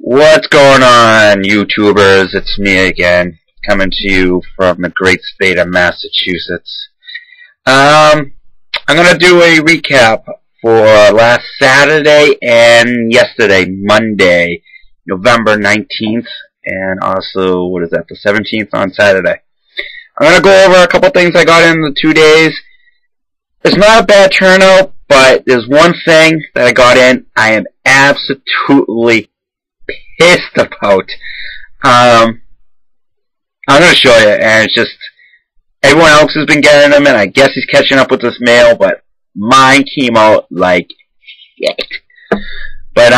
What's going on, YouTubers? It's me again, coming to you from the great state of Massachusetts. I'm gonna do a recap for last Saturday and yesterday, Monday, November 19th, and also, what is that, the 17th on Saturday. I'm gonna go over a couple things I got in the 2 days. It's not a bad turnout, but there's one thing that I got in I am absolutely pissed about. I'm gonna show you, and it's just everyone else has been getting them, and I guess he's catching up with this mail, but mine came out like shit. But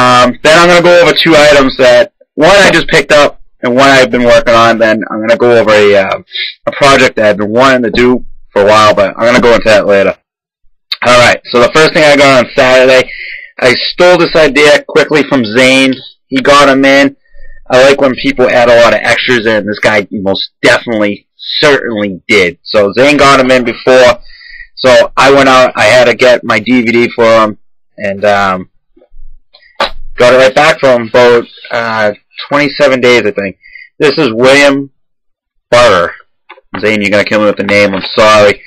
then I'm gonna go over two items that one I just picked up and one I've been working on. Then I'm gonna go over a project that I've been wanting to do for a while, but I'm gonna go into that later. All right. So the first thing I got on Saturday, I stole this idea quickly from Zane. He got them in. I like when people add a lot of extras in. This guy most definitely, certainly did. So Zane got them in before. So I went out. I had to get my DVD for him, and got it right back from about 27 days, I think. This is William Butter. Zane, you're gonna kill me with the name. I'm sorry.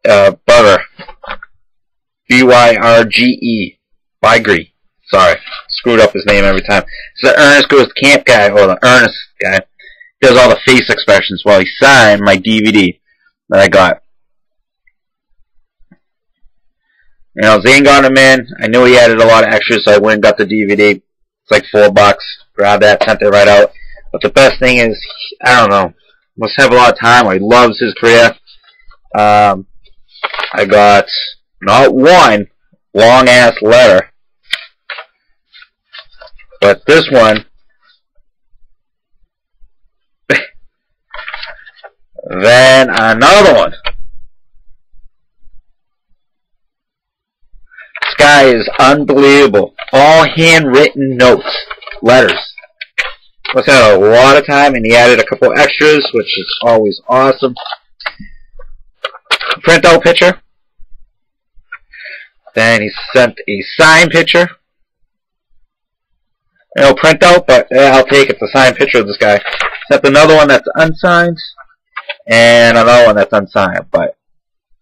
Butter. B-Y-R-G-E. Bygree. Sorry. Screwed up his name every time. It's the Ernest Goes to Camp guy, or the Ernest guy. Does all the face expressions while he signed my DVD that I got. You know, Zane got him in. I knew he added a lot of extras, so I went and got the DVD. It's like $4. Grabbed that, sent it right out. But the best thing is, I don't know, must have a lot of time, or he loves his career. I got not one long-ass letter, but this one, then another one. This guy is unbelievable. All handwritten notes, letters. Must have a lot of time, and he added a couple extras, which is always awesome. Printout picture. Then he sent a signed picture. You know, printout, but yeah, I'll take it. The signed picture of this guy. Sent another one that's unsigned, and another one that's unsigned. But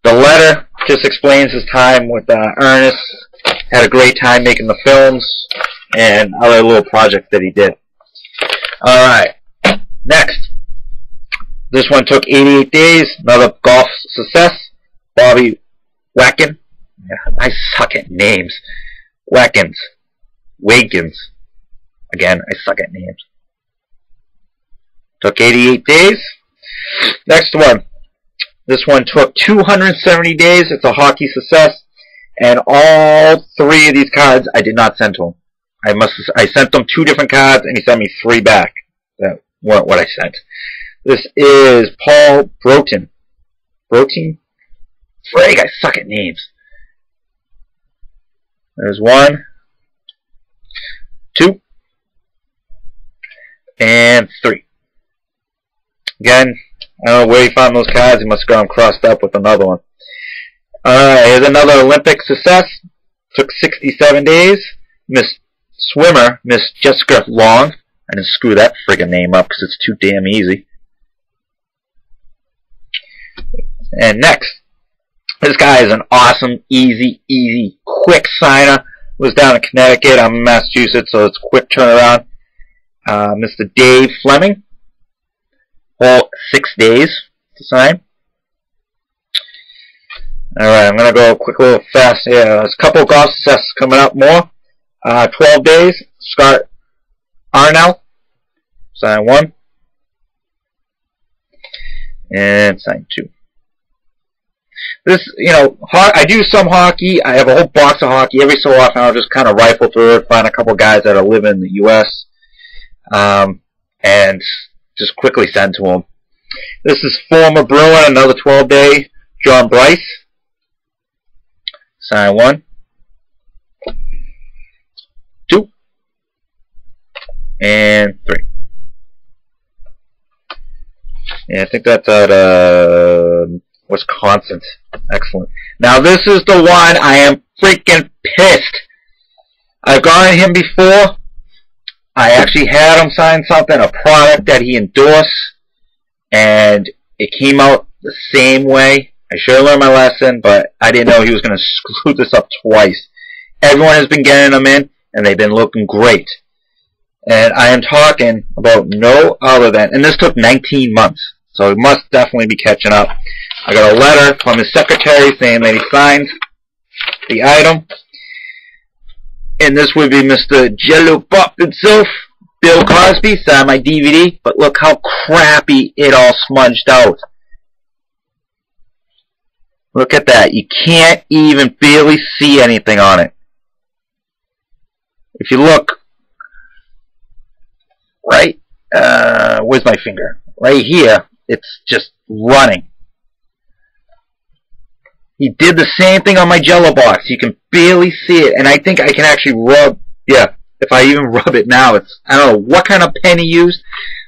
the letter just explains his time with Ernest. Had a great time making the films and other little projects that he did. Alright, next. This one took 88 days. Another golf success. Bobby Watkins. Yeah, I suck at names. Watkins. Again, I suck at names. Took 88 days. Next one. This one took 270 days. It's a hockey success. And all three of these cards I did not send to him. I sent him 2 different cards, and he sent me 3 back. That weren't what I sent. This is Paul Broughton. Broughton? Frig, I suck at names. There's 1, 2, and 3. Again, I don't know where he found those cards. He must have got them crossed up with another one. Here's another Olympic success. Took 67 days. Miss Swimmer, Miss Jessica Long. I didn't screw that friggin' name up because it's too damn easy. And next. This guy is an awesome, easy, quick signer. Was down in Connecticut. I'm in Massachusetts, so it's a quick turnaround. Mr. Dave Fleming. All 6 days to sign. Alright, I'm going to go quick, a little fast here. There's a couple of golf successes coming up more. 12 days. Scott Arnell. Sign 1. And sign 2. This, you know, I do some hockey. I have a whole box of hockey. Every so often I'll just kind of rifle through it, find a couple guys that are living in the U.S., and just quickly send to them. This is former Bruin, another 12-day, John Bryce. Sign 1. 2. And 3. Yeah, I think that's at Wisconsin. Excellent. Now this is the one I am freaking pissed. I've gone him before. I actually had him sign something, a product that he endorsed, and it came out the same way. I should have learned my lesson, but I didn't know he was going to screw this up twice. Everyone has been getting them in, and they've been looking great. And I am talking about no other than, and this took 19 months, so he must definitely be catching up. I got a letter from his secretary saying that he signed the item. And this would be Mr. Jello Pop himself, Bill Cosby, signed my DVD, but look how crappy it all smudged out. Look at that. You can't even barely see anything on it. If you look right, where's my finger? Right here, it's just running. He did the same thing on my Jello box. You can barely see it, and I think I can actually rub, yeah, if I even rub it now, it's, I don't know what kind of pen he used,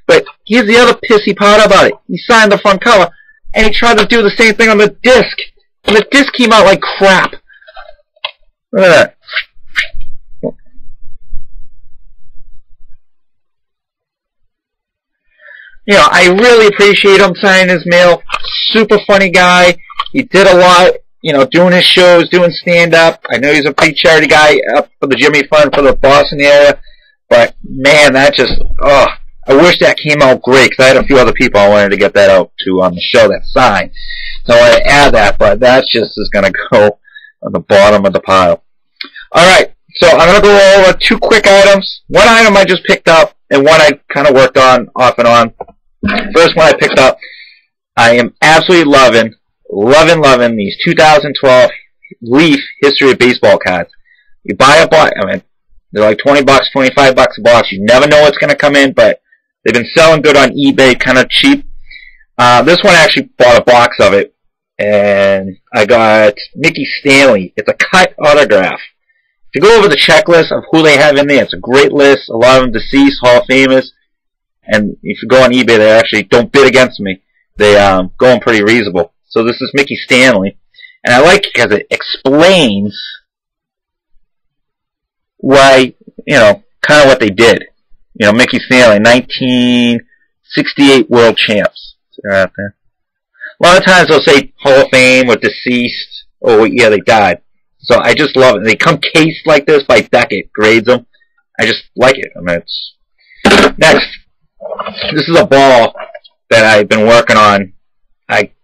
but here's the other pissy part about it. He signed the front cover, and he tried to do the same thing on the disc, and the disc came out like crap. Look at that. You know, I really appreciate him signing his mail. Super funny guy. He did a lot, you know, doing his shows, doing stand-up. I know he's a big charity guy up for the Jimmy Fund for the Boston area. But, man, that just, oh, I wish that came out great, because I had a few other people I wanted to get that out to on the show that signed. So I wanted to add that, but that just is going to go on the bottom of the pile. Alright, so I'm going to go over 2 quick items. One item I just picked up, and one I kind of worked on off and on. First one I picked up, I am absolutely loving these 2012 Leaf History of Baseball cards. You buy a box, I mean, they're like $20, $25 a box. You never know what's going to come in, but they've been selling good on eBay, kind of cheap. This one I actually bought a box of it, and I got Mickey Stanley. It's a cut autograph. If you go over the checklist of who they have in there, it's a great list. A lot of them deceased, Hall of Famers. And if you go on eBay, they actually don't bid against me. They go on pretty reasonable. So this is Mickey Stanley. And I like it because it explains why, you know, kind of what they did. You know, Mickey Stanley, 1968 world champs. So they're out there. A lot of times they'll say Hall of Fame or deceased. Oh, yeah, they died. So I just love it. They come cased like this by Beckett, grades them. I just like it. I mean, it's... Next. This is a ball that I've been working on.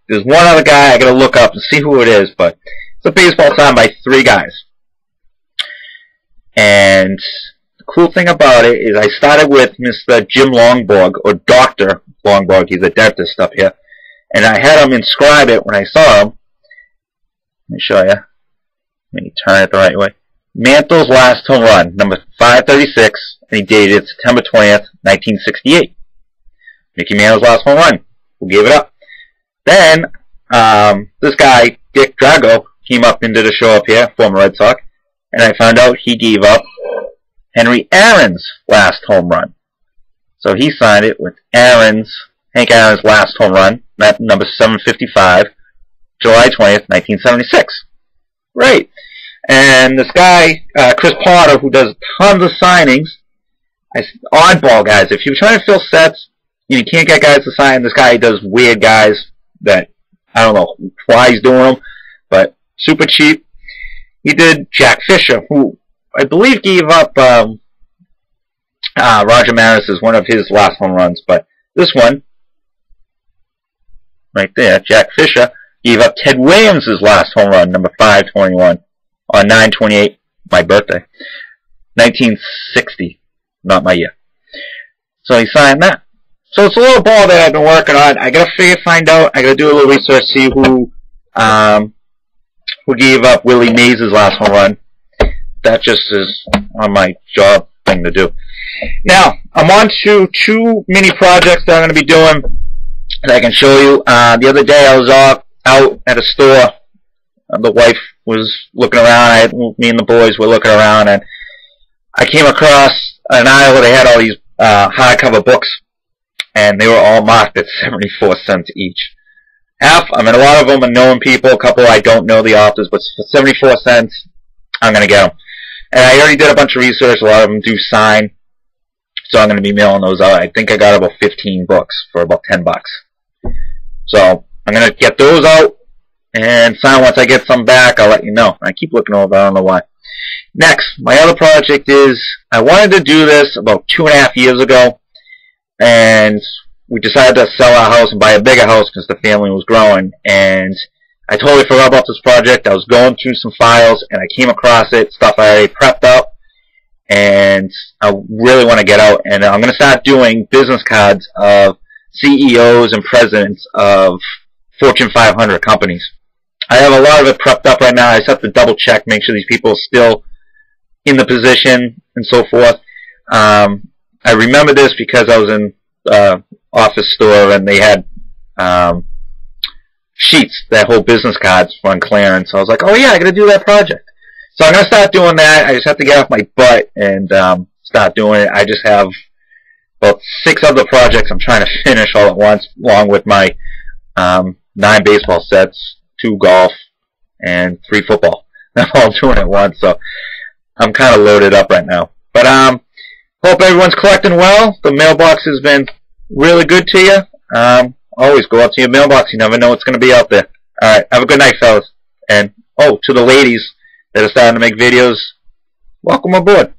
There's one other guy I gotta look up and see who it is, but it's a baseball signed by 3 guys. And the cool thing about it is I started with Mr. Jim Longborg, or Dr. Longborg, he's a dentist up here. And I had him inscribe it when I saw him. Let me show you. Let me turn it the right way. Mantle's last home run, number 536, and he dated September 20th, 1968. Mickey Mantle's last home run. Who gave it up? Then, this guy, Dick Drago, came up into the show up here, former Red Sox, and I found out he gave up Henry Aaron's last home run. So he signed it with Hank Aaron's last home run, that number 755, July 20th, 1976. Right. And this guy, Chris Potter, who does tons of signings, oddball guys. If you're trying to fill sets, you can't get guys to sign. This guy does weird guys that, I don't know why he's doing them, but super cheap. He did Jack Fisher, who I believe gave up Roger Maris as one of his last home runs, but this one, right there, Jack Fisher, gave up Ted Williams' last home run, number 521. On 9/28, my birthday. 1960, not my year. So he signed that. So it's a little ball that I've been working on. I gotta find out. I gotta do a little research, see who gave up Willie Mays' last home run. That just is on my job thing to do. Now, I'm on to 2 mini projects that I'm gonna be doing that I can show you. The other day I was out at a store. The wife was looking around. Me and the boys were looking around, and I came across an aisle where they had all these hardcover books, and they were all marked at 74 cents each. A lot of them are known people. A couple I don't know the authors, but for 74 cents, I'm gonna get them. And I already did a bunch of research. A lot of them do sign. So I'm going to be mailing those out. I think I got about 15 books for about $10. So I'm going to get those out, and once I get some back, I'll let you know. I keep looking over, I don't know why. Next, my other project is, I wanted to do this about 2.5 years ago, and we decided to sell our house and buy a bigger house because the family was growing, and I totally forgot about this project. I was going through some files, and I came across it, stuff I already prepped up, and I really want to get out, and I'm going to start doing business cards of CEOs and presidents of Fortune 500 companies. I have a lot of it prepped up right now. I just have to double check, make sure these people are still in the position and so forth. I remember this because I was in office store and they had sheets that hold business cards on clearance. So I was like, oh yeah, I got to do that project. So I'm going to start doing that. I just have to get off my butt and start doing it. I just have about 6 other projects I'm trying to finish all at once, along with my 9 baseball sets, 2 golf, and 3 football. I'm all doing it at once, so I'm kind of loaded up right now. But hope everyone's collecting well. The mailbox has been really good to you. Always go out to your mailbox. You never know what's going to be out there. All right, have a good night, fellas. And, oh, to the ladies that are starting to make videos, welcome aboard.